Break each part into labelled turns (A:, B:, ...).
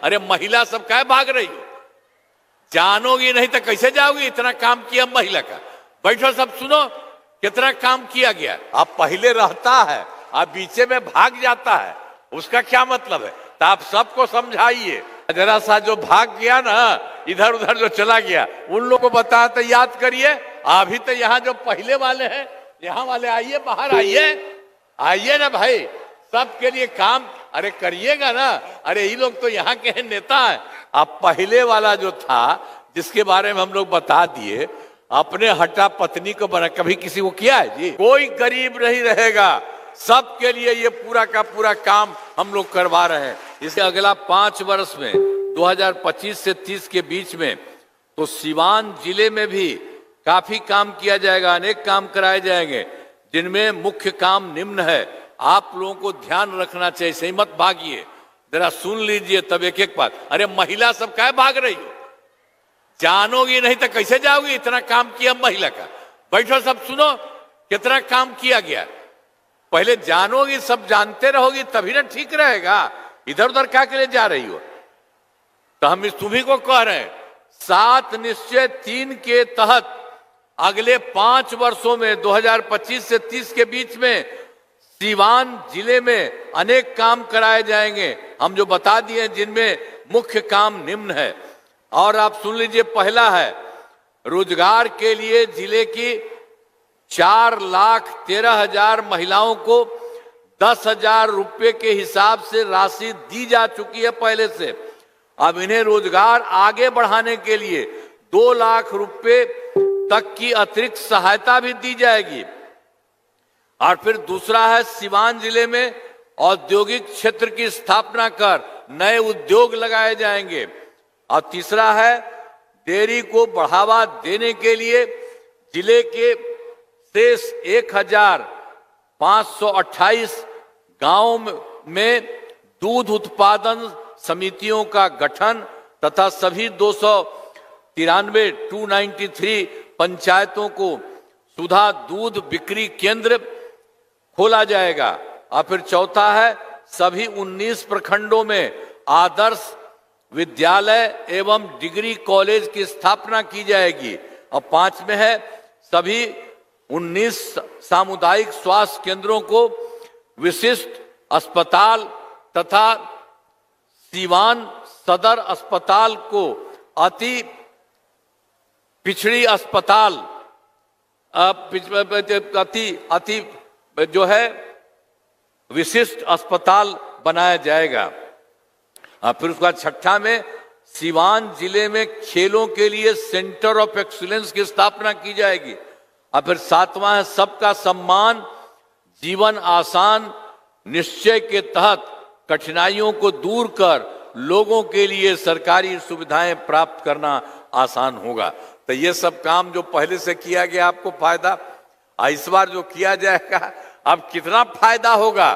A: अरे महिला सब क्या भाग रही हो? जानोगी नहीं तो कैसे जाओगी? इतना काम किया महिला का। बैठो सब सुनो कितना काम किया गया। आप पहले रहता है, आप बीचे में भाग जाता है, उसका क्या मतलब है? तो आप सबको समझाइए। जरा सा जो भाग गया ना, इधर उधर जो चला गया, उन लोगों को बताया तो याद करिए। अभी तो यहाँ जो पहले वाले हैं, यहाँ वाले आइए, बाहर आइए, आइए ना भाई, सबके लिए काम अरे करिएगा ना। अरे ये लोग तो यहाँ के नेता हैं। अब पहले वाला जो था, जिसके बारे में हम लोग बता दिए, अपने हटा पत्नी को बना, कभी किसी को किया है जी? कोई गरीब नहीं रहेगा, सबके लिए ये पूरा का पूरा काम हम लोग करवा रहे हैं। इसके अगला 5 वर्ष में 2025 से 30 के बीच में तो सीवान जिले में भी काफी काम किया जाएगा, अनेक काम कराए जाएंगे, जिनमें मुख्य काम निम्न है। आप लोगों को ध्यान रखना चाहिए, सही मत भागिए, जरा सुन लीजिए तब एक एक बात। अरे महिला सब क्या भाग रही हो? जानोगी नहीं तो कैसे जाओगी? इतना काम किया महिला का। बैठो सब सुनो कितना काम किया गया। पहले जानोगी, सब जानते रहोगी तभी ना ठीक रहेगा। इधर उधर क्या के लिए जा रही हो? तो हम तुम्ही को कह रहे हैं, 7 निश्चय 3 के तहत अगले 5 वर्षों में 2025 से 30 के बीच में सीवान जिले में अनेक काम कराए जाएंगे, हम जो बता दिए, जिनमें मुख्य काम निम्न है। और आप सुन लीजिए, पहला है रोजगार के लिए जिले की 4,13,000 महिलाओं को 10,000 रुपए के हिसाब से राशि दी जा चुकी है पहले से। अब इन्हें रोजगार आगे बढ़ाने के लिए 2 लाख रुपए तक की अतिरिक्त सहायता भी दी जाएगी। और फिर दूसरा है, सीवान जिले में औद्योगिक क्षेत्र की स्थापना कर नए उद्योग लगाए जाएंगे। और तीसरा है, डेयरी को बढ़ावा देने के लिए जिले के शेष 1,528 गांवों में दूध उत्पादन समितियों का गठन तथा सभी 293 पंचायतों को सुधा दूध बिक्री केंद्र खोला जाएगा। और फिर चौथा है, सभी 19 प्रखंडों में आदर्श विद्यालय एवं डिग्री कॉलेज की स्थापना की जाएगी। और 5 में है, सभी 19 सामुदायिक स्वास्थ्य केंद्रों को विशिष्ट अस्पताल तथा सीवान सदर अस्पताल को अति पिछड़ी अस्पताल अति जो है विशिष्ट अस्पताल बनाया जाएगा। फिर उसके बाद 6ठा में, सीवान जिले में खेलों के लिए सेंटर ऑफ एक्सीलेंस की स्थापना की जाएगी। और फिर 7वां है, सबका सम्मान जीवन आसान निश्चय के तहत कठिनाइयों को दूर कर लोगों के लिए सरकारी सुविधाएं प्राप्त करना आसान होगा। तो ये सब काम जो पहले से किया गया, आपको फायदा, इस बार जो किया जाएगा, अब कितना फायदा होगा?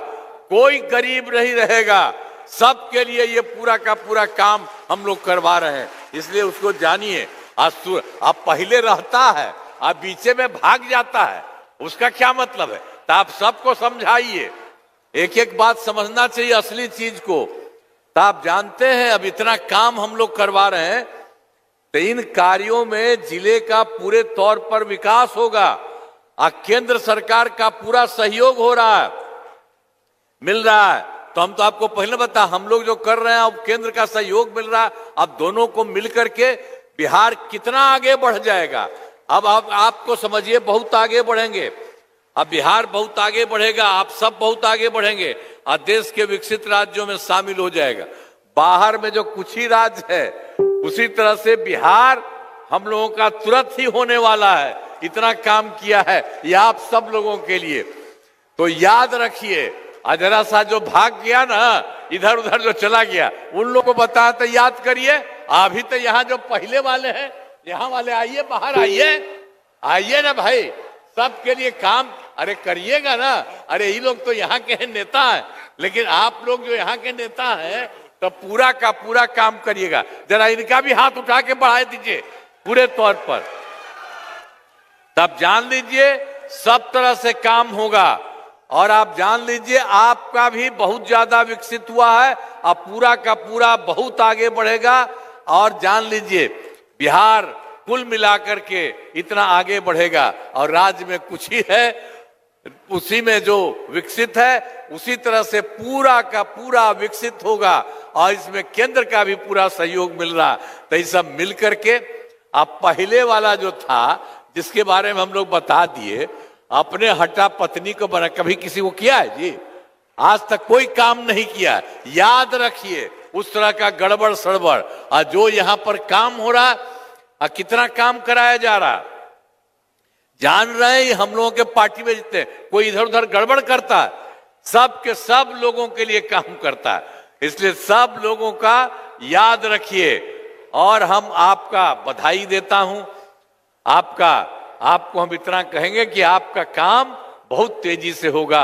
A: कोई गरीब नहीं रहेगा, सबके लिए ये पूरा का पूरा काम हम लोग करवा रहे हैं। इसलिए उसको जानिए। अब पहले रहता है, अब बीचे में भाग जाता है, उसका क्या मतलब है? तो आप सबको समझाइए, एक एक बात समझना चाहिए असली चीज को। तो आप जानते हैं, अब इतना काम हम लोग करवा रहे हैं, तो इन कार्यों में जिले का पूरे तौर पर विकास होगा। और केंद्र सरकार का पूरा सहयोग हो रहा है, मिल रहा है। तो हम तो आपको पहले बता, हम लोग जो कर रहे हैं, अब केंद्र का सहयोग मिल रहा है। अब दोनों को मिलकर के बिहार कितना आगे बढ़ जाएगा। अब आपको समझिए, बहुत आगे बढ़ेंगे। अब बिहार बहुत आगे बढ़ेगा, आप सब बहुत आगे बढ़ेंगे और देश के विकसित राज्यों में शामिल हो जाएगा। बाहर में जो कुछ ही राज्य है, उसी तरह से बिहार हम लोगों का तुरंत ही होने वाला है। इतना काम किया है ये आप सब लोगों के लिए। तो याद रखिए, जरा सा जो भाग गया ना, इधर उधर जो चला गया, उन लोगों को बताया तो याद करिए। अभी तो यहाँ जो पहले वाले हैं, यहाँ वाले आइए, बाहर आइए, आइए ना भाई, सबके लिए काम अरे करिएगा ना। अरे ये लोग तो यहाँ के नेता हैं, लेकिन आप लोग जो यहाँ के नेता हैं, तो पूरा का पूरा काम करिएगा। जरा इनका भी हाथ उठा के बढ़ा दीजिए पूरे तौर पर, तब जान लीजिए सब तरह से काम होगा। और आप जान लीजिए आपका भी बहुत ज्यादा विकसित हुआ है, अब पूरा का पूरा बहुत आगे बढ़ेगा। और जान लीजिए बिहार कुल मिलाकर के इतना आगे बढ़ेगा, और राज्य में कुछ ही है, उसी में जो विकसित है उसी तरह से पूरा का पूरा विकसित होगा, और इसमें केंद्र का भी पूरा सहयोग मिल रहा। तो ये सब मिल करके अब पहले वाला जो था जिसके बारे में हम लोग बता दिए, अपने हटा पत्नी को बना, कभी किसी को किया है जी? आज तक कोई काम नहीं किया। याद रखिए उस तरह का गड़बड़ सड़बड़, और जो यहां पर काम हो रहा और कितना काम कराया जा रहा, जान रहे हैं हम लोगों के पार्टी में जितने कोई इधर उधर गड़बड़ करता है, सब के सब लोगों के लिए काम करता है। इसलिए सब लोगों का याद रखिए, और हम आपका बधाई देता हूं। आपको हम इतना कहेंगे कि आपका काम बहुत तेजी से होगा।